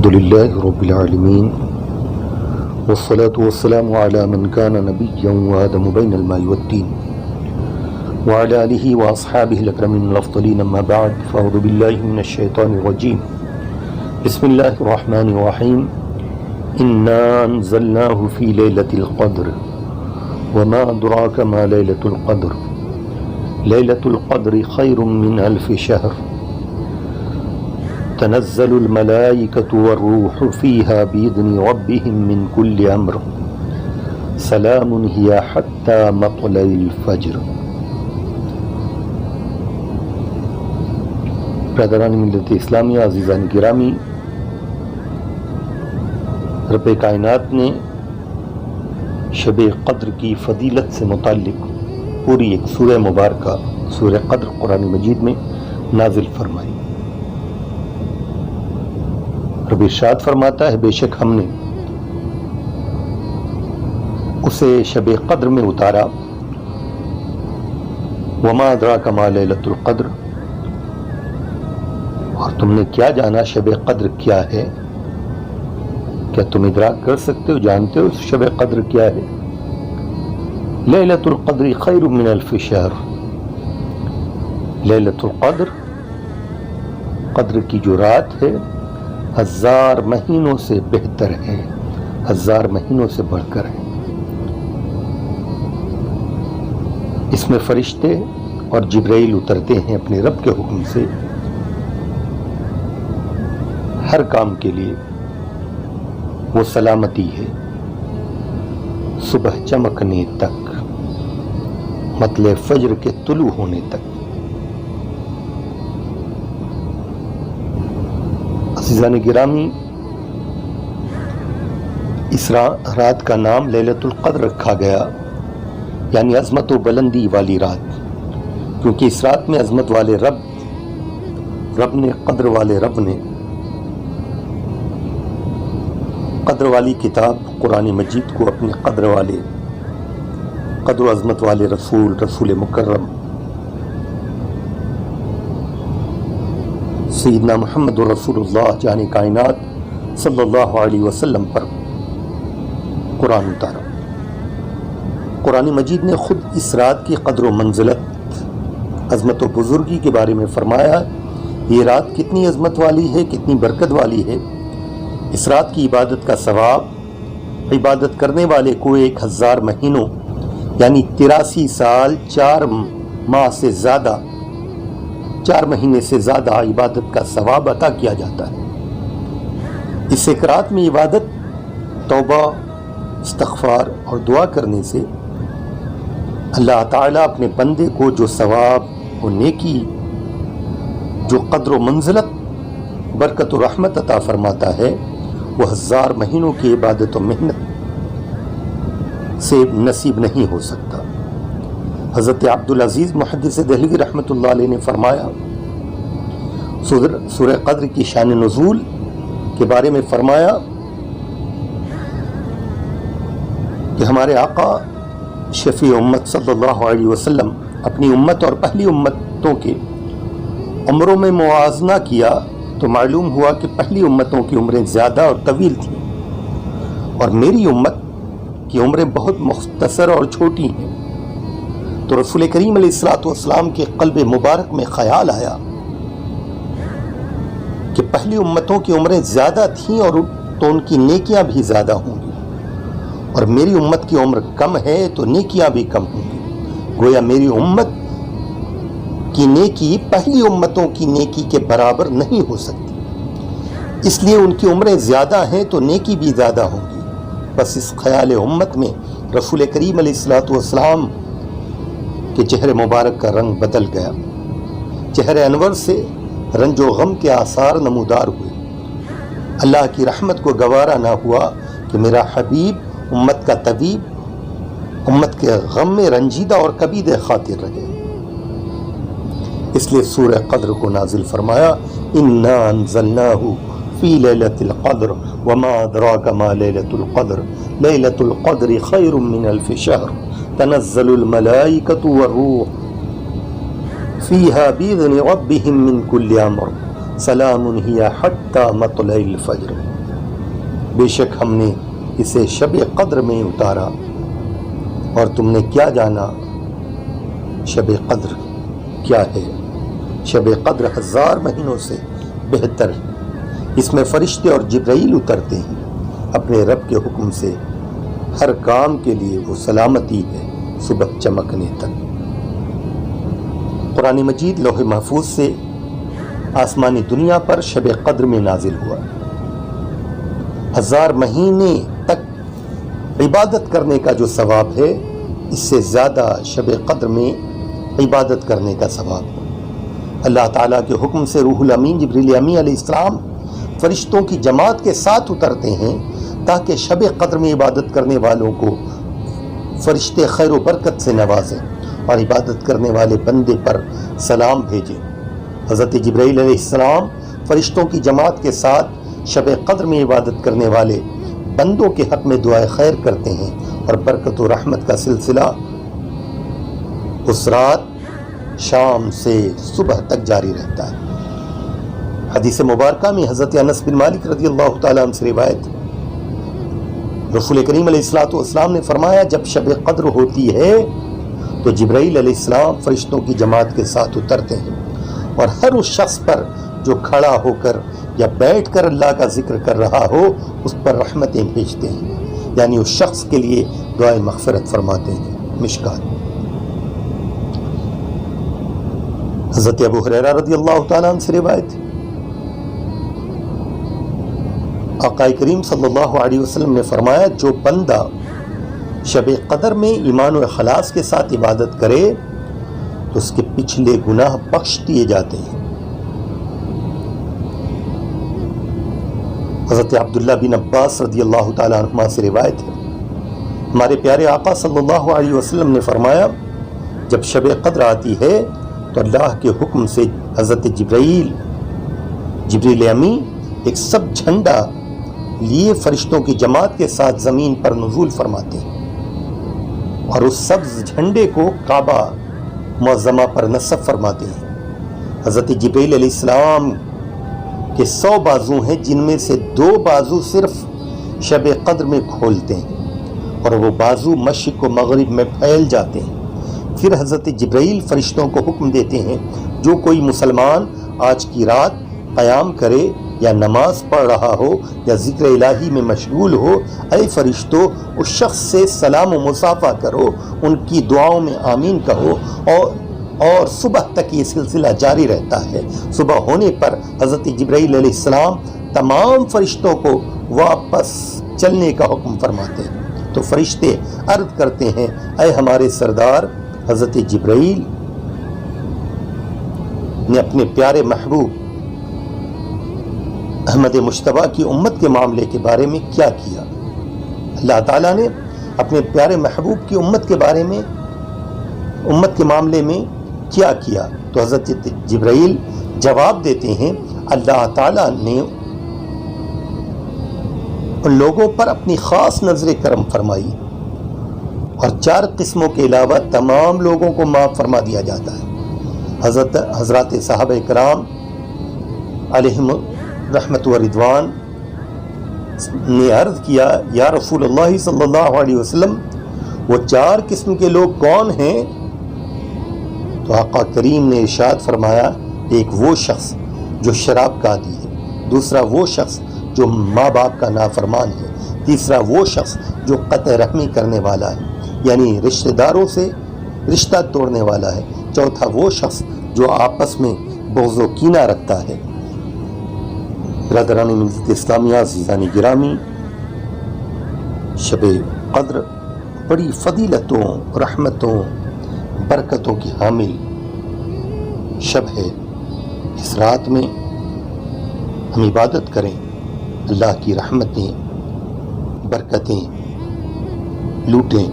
الحمد لله رب العالمين والصلاة والسلام على من كان نبيا وآدم بين الماء والدين وعلى آله وأصحابه الأكرمين الأفضلين أما بعد فأعوذ بالله من الشيطان الرجيم بسم الله الرحمن الرحيم إنا أنزلناه في ليلة القدر وما أدراك ما ليلة القدر ليلة القدر خير من ألف شهر تنزل الملائكة والروح فيها بإذن ربهم من كل أمر سلام هي حتى مطلع الفجر۔ برادران ملت اسلامیہ، عزیزان گرامی، رب کائنات نے شب قدر کی فضیلت سے متعلق پوری ایک سورہ مبارکہ سورہ قدر قرآن مجید میں نازل فرمائی۔ رب ارشاد فرماتا ہے، بے شک ہم نے اسے شب قدر میں اتارا۔ وما ادراک ما لیلۃ القدر، اور تم نے کیا جانا شب قدر کیا ہے؟ کیا تم ادراک کر سکتے ہو، جانتے ہو شب قدر کیا ہے؟ لیلۃ القدر خیر من الف شہر، لیلۃ القدر قدر کی جو رات ہے 1000 مہینوں سے بہتر ہے، 1000 مہینوں سے بڑھ کر ہے۔ اس میں فرشتے اور جبرائیل اترتے ہیں اپنے رب کے حکم سے ہر کام کے لیے۔ وہ سلامتی ہے صبح چمکنے تک، مطلع فجر کے طلوع ہونے تک۔ عزیزان گرامی، اس رات کا نام لیلۃ القدر رکھا گیا، یعنی عظمت و بلندی والی رات، کیونکہ اس رات میں عظمت والے رب نے قدر والے رب نے قدر والی کتاب قرآن مجید کو اپنے قدر و عظمت والے رسول مکرم سیدنا محمد رسول اللہ جان کائنات صلی اللہ علیہ وسلم پر قرآن اتارا۔ قرآن مجید نے خود اس رات کی قدر و منزلت، عظمت و بزرگی کے بارے میں فرمایا۔ یہ رات کتنی عظمت والی ہے، کتنی برکت والی ہے۔ اس رات کی عبادت کا ثواب عبادت کرنے والے کو 1000 مہینوں یعنی 83 سال 4 ماہ سے زیادہ، 4 مہینے سے زیادہ عبادت کا ثواب عطا کیا جاتا ہے۔ اس ایک رات میں عبادت، توبہ، استغفار اور دعا کرنے سے اللہ تعالیٰ اپنے بندے کو جو ثواب و نیکی، جو قدر و منزلت، برکت و رحمت عطا فرماتا ہے، وہ 1000 مہینوں کی عبادت و محنت سے نصیب نہیں ہو سکتا۔ حضرت عبدالعزیز محدث دہلوی رحمۃ اللہ علیہ نے فرمایا، سورہ قدر کی شان نزول کے بارے میں فرمایا کہ ہمارے آقا شفیع امت صلی اللہ علیہ وسلم اپنی امت اور پہلی امتوں کے عمروں میں موازنہ کیا تو معلوم ہوا کہ پہلی امتوں کی عمریں زیادہ اور طویل تھیں، اور میری امت کی عمریں بہت مختصر اور چھوٹی ہیں۔ تو رسول کریم علیہ السلام کے قلب مبارک میں خیال آیا کہ پہلی امتوں کی عمریں زیادہ تھیں اور تو ان کی نیکیاں بھی زیادہ ہوں گی، اور میری امت کی عمر کم ہے تو نیکیاں بھی کم ہوں گی۔ گویا میری امت کی نیکی پہلی امتوں کی نیکی کے برابر نہیں ہو سکتی، اس لیے ان کی عمریں زیادہ ہیں تو نیکی بھی زیادہ ہوں گی۔ بس اس خیال امت میں رسول کریم علیہ السلام کے چہرے مبارک کا رنگ بدل گیا، چہرے انور سے رنج و غم کے آثار نمودار ہوئے۔ اللہ کی رحمت کو گوارا نہ ہوا کہ میرا حبیب امت کا طبیب امت کے غم میں رنجیدہ اور کبید خاطر رہے، اس لیے سورہ قدر کو نازل فرمایا، انا انزلناہ فی لیلۃ القدر وما ادراک ما لیلۃ القدر لیلۃ القدر خیر من الف شہر تنزل الملائکۃ والروح فیہا بإذن ربہم من کل امر سلام ہی حتی مطلع الفجر۔ بے شک ہم نے اسے شب قدر میں اتارا، اور تم نے کیا جانا شب قدر کیا ہے؟ شب قدر 1000 مہینوں سے بہتر ہے۔ اس میں فرشتے اور جبرائیل اترتے ہیں اپنے رب کے حکم سے، ہر کام کے لیے وہ سلامتی ہے صبح چمکنے تک۔ قرآن مجید لوح محفوظ سے آسمانی دنیا پر شب قدر میں نازل ہوا۔ 1000 مہینے تک عبادت کرنے کا جو ثواب ہے، اس سے زیادہ شب قدر میں عبادت کرنے کا ثواب ہے۔ اللہ تعالیٰ کے حکم سے روح الامین جبریل امین علیہ السلام فرشتوں کی جماعت کے ساتھ اترتے ہیں تاکہ شب قدر میں عبادت کرنے والوں کو فرشتے خیر و برکت سے نوازیں اور عبادت کرنے والے بندے پر سلام بھیجیں۔ حضرت جبرائیل علیہ السلام فرشتوں کی جماعت کے ساتھ شب قدر میں عبادت کرنے والے بندوں کے حق میں دعائے خیر کرتے ہیں، اور برکت و رحمت کا سلسلہ اس رات شام سے صبح تک جاری رہتا ہے۔ حدیث مبارکہ میں حضرت انس بن مالک رضی اللہ تعالیٰ عنہ سے روایت، رسول کریم علیہ الصلوۃ والسلام نے فرمایا، جب شب قدر ہوتی ہے تو جبرائیل علیہ السلام فرشتوں کی جماعت کے ساتھ اترتے ہیں، اور ہر اس شخص پر جو کھڑا ہو کر یا بیٹھ کر اللہ کا ذکر کر رہا ہو اس پر رحمتیں بھیجتے ہیں، یعنی اس شخص کے لیے دعائے مغفرت فرماتے ہیں۔ مشکات۔ حضرت ابو ہریرہ رضی اللہ تعالیٰ عنہ سے روایت، آقا کریم صلی اللہ علیہ وسلم نے فرمایا، جو بندہ شب قدر میں ایمان و اخلاص کے ساتھ عبادت کرے تو اس کے پچھلے گناہ بخش دیے جاتے ہیں۔ حضرت عبداللہ بن عباس رضی اللہ تعالیٰ عنہما سے روایت ہے، ہمارے پیارے آقا صلی اللہ علیہ وسلم نے فرمایا، جب شب قدر آتی ہے تو اللہ کے حکم سے حضرت جبریل امی ایک سب جھنڈا لیے فرشتوں کی جماعت کے ساتھ زمین پر نزول فرماتے ہیں، اور اس سبز جھنڈے کو کعبہ معظمہ پر نصب فرماتے ہیں۔ حضرت جبریل علیہ السلام کے 100 بازو ہیں، جن میں سے 2 بازو صرف شب قدر میں کھولتے ہیں، اور وہ بازو مشرق و مغرب میں پھیل جاتے ہیں۔ پھر حضرت جبرائیل فرشتوں کو حکم دیتے ہیں، جو کوئی مسلمان آج کی رات قیام کرے یا نماز پڑھ رہا ہو یا ذکر الہی میں مشغول ہو، اے فرشتوں اس شخص سے سلام و مصافحہ کرو، ان کی دعاؤں میں آمین کہو، اور صبح تک یہ سلسلہ جاری رہتا ہے۔ صبح ہونے پر حضرت جبرائیل علیہ السلام تمام فرشتوں کو واپس چلنے کا حکم فرماتے ہیں، تو فرشتے عرض کرتے ہیں، اے ہمارے سردار حضرت جبرائیل نے اپنے پیارے محبوب احمد مجتبیٰ کی امت کے معاملے کے بارے میں کیا کیا؟ اللہ تعالیٰ نے اپنے پیارے محبوب کی امت کے معاملے میں کیا کیا؟ تو حضرت جبرائیل جواب دیتے ہیں، اللہ تعالیٰ نے ان لوگوں پر اپنی خاص نظر کرم فرمائی، اور 4 قسموں کے علاوہ تمام لوگوں کو معاف فرما دیا جاتا ہے۔ حضرات صحابہ کرام علیہم رحمت و رضوان نے عرض کیا، یا رسول اللہ صلی اللہ علیہ وسلم، وہ 4 قسم کے لوگ کون ہیں؟ تو آقا کریم نے ارشاد فرمایا، ایک وہ شخص جو شراب کا عادی ہے، دوسرا وہ شخص جو ماں باپ کا نافرمان ہے، تیسرا وہ شخص جو قطع رحمی کرنے والا ہے، یعنی رشتہ داروں سے رشتہ توڑنے والا ہے، چوتھا وہ شخص جو آپس میں بغض و کینہ رکھتا ہے۔ برادران ملت اسلامیہ، عزیزان گرامی، شب قدر بڑی فضیلتوں، رحمتوں، برکتوں کی حامل شب ہے۔ اس رات میں ہم عبادت کریں، اللہ کی رحمتیں، برکتیں لوٹیں۔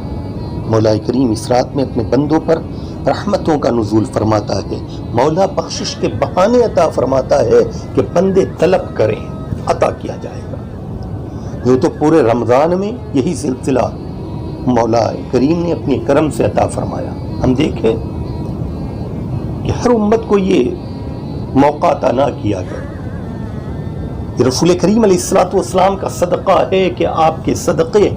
مولا کریم اس رات میں اپنے بندوں پر رحمتوں کا نزول فرماتا ہے۔ مولا بخشش کے بہانے عطا فرماتا ہے کہ بندے طلب کریں، عطا کیا جائے گا۔ یہ تو پورے رمضان میں یہی سلسلہ مولا کریم نے اپنے کرم سے عطا فرمایا۔ ہم دیکھیں کہ ہر امت کو یہ موقع عطا نہ کیا گیا، رسول کریم علیہ الصلوۃ والسلام کا صدقہ ہے کہ آپ کے صدقے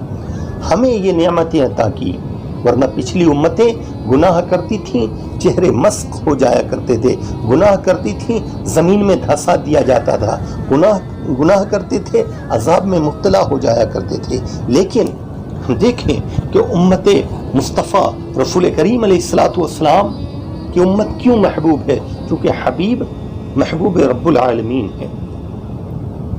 ہمیں یہ نعمتیں عطا کی، ورنہ پچھلی امتیں گناہ کرتی تھیں، چہرے مسخ ہو جایا کرتے تھے، گناہ کرتی تھیں، زمین میں دھسا دیا جاتا تھا، گناہ کرتے تھے، عذاب میں مبتلا ہو جایا کرتے تھے۔ لیکن ہم دیکھیں کہ امت مصطفیٰ رسول کریم علیہ الصلوۃ والسلام کی امت کیوں محبوب ہے؟ کیونکہ حبیب محبوب رب العالمین ہے،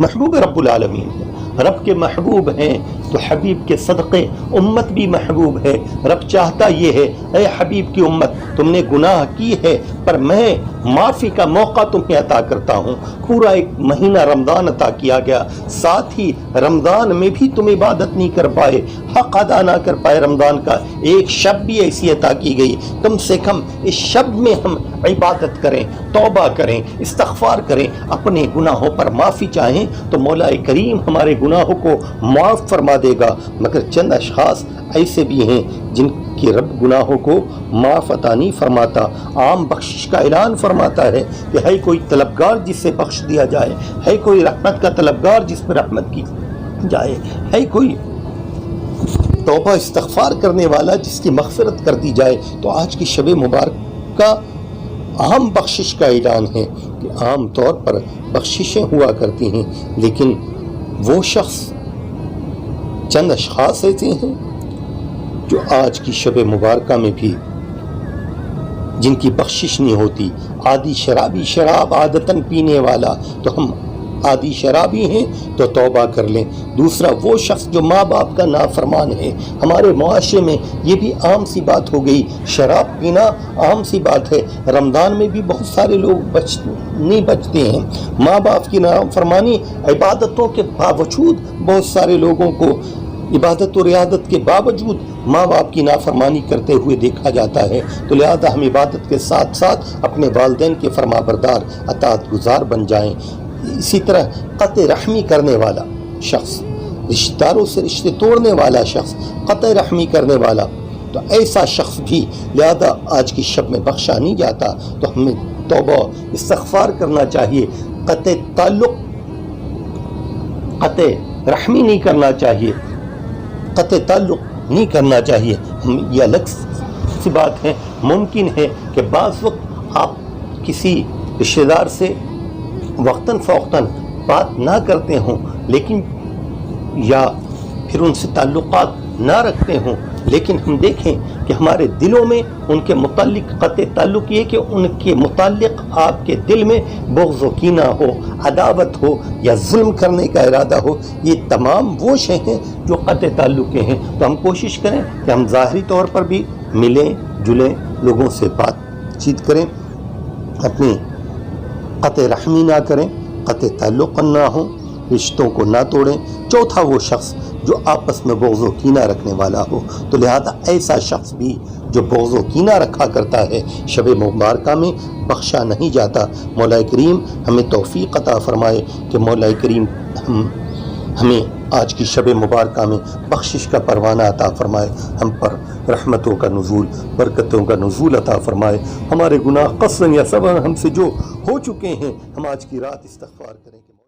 محبوب رب العالمین ہے، رب کے محبوب ہیں تو حبیب کے صدقے امت بھی محبوب ہے۔ رب چاہتا یہ ہے، اے حبیب کی امت تم نے گناہ کی ہے پر میں معافی کا موقع تمہیں عطا کرتا ہوں۔ پورا ایک مہینہ رمضان عطا کیا گیا، ساتھ ہی رمضان میں بھی تم عبادت نہیں کر پائے، حق ادا نہ کر پائے رمضان کا، ایک شب بھی ایسی عطا کی گئی، کم سے کم اس شب میں ہم عبادت کریں، توبہ کریں، استغفار کریں، اپنے گناہوں پر معافی چاہیں تو مولا کریم ہمارے گناہوں کو معاف فرما دے گا۔ مگر چند اشخاص ایسے بھی ہیں جن کے رب گناہوں کو معاف عطا نہیں فرماتا، عام بخشش کا اعلان فرماتا ہے کہ ہے کوئی طلبگار جس سے بخش دیا جائے، ہے کوئی رحمت کا طلبگار جس پر رحمت کی جائے، ہے کوئی توبہ استغفار کرنے والا جس کی مغفرت کر دی جائے۔ تو آج کی شب مبارک کا عام بخشش کا اعلان ہے کہ عام طور پر بخششیں ہوا کرتی ہیں، لیکن وہ شخص چند اشخاص ایسے ہیں جو آج کی شب مبارکہ میں بھی جن کی بخشش نہیں ہوتی۔ عادی شرابی شراب عادتاً پینے والا، تو ہم عادی شرابی ہیں تو توبہ کر لیں۔ دوسرا وہ شخص جو ماں باپ کا نافرمان ہے، ہمارے معاشرے میں یہ بھی عام سی بات ہو گئی، شراب پینا عام سی بات ہے، رمضان میں بھی بہت سارے لوگ نہیں بچتے ہیں۔ ماں باپ کی نافرمانی، عبادتوں کے باوجود بہت سارے لوگوں کو عبادت و ریاضت کے باوجود ماں باپ کی نافرمانی کرتے ہوئے دیکھا جاتا ہے۔ تو لہذا ہم عبادت کے ساتھ ساتھ اپنے والدین کے فرما بردار اطاعت گزار بن جائیں۔ اسی طرح قطع رحمی کرنے والا شخص، رشتہ داروں سے رشتے توڑنے والا شخص، قطع رحمی کرنے والا، تو ایسا شخص بھی لہذا آج کی شب میں بخشا نہیں جاتا۔ تو ہمیں توبہ استغفار کرنا چاہیے، قطع تعلق، قطع رحمی نہیں کرنا چاہیے، قطع تعلق نہیں کرنا چاہیے۔ ہم یہ الگ سی بات ہے، ممکن ہے کہ بعض وقت آپ کسی رشتہ دار سے وقتاً فوقتاً بات نہ کرتے ہوں، لیکن یا پھر ان سے تعلقات نہ رکھتے ہوں، لیکن ہم دیکھیں کہ ہمارے دلوں میں ان کے متعلق قطع تعلق یہ کہ ان کے متعلق آپ کے دل میں بغض و کینہ ہو، عداوت ہو یا ظلم کرنے کا ارادہ ہو، یہ تمام وہ شے ہیں جو قطع تعلق کے ہیں۔ تو ہم کوشش کریں کہ ہم ظاہری طور پر بھی ملیں جلیں، لوگوں سے بات چیت کریں، اپنی قطع رحمی نہ کریں، قطع تعلق نہ ہوں، رشتوں کو نہ توڑیں۔ چوتھا وہ شخص جو آپس میں بغض و کینہ رکھنے والا ہو، تو لہذا ایسا شخص بھی جو بغض و کینہ رکھا کرتا ہے شب مبارکہ میں بخشا نہیں جاتا۔ مولا کریم ہمیں توفیق عطا فرمائے کہ مولا کریم ہمیں آج کی شب مبارکہ میں بخشش کا پروانہ عطا فرمائے، ہم پر رحمتوں کا نزول، برکتوں کا نزول عطا فرمائے، ہمارے گناہ قصداً یا سبقاً ہم سے جو ہو چکے ہیں ہم آج کی رات استغفار کریں۔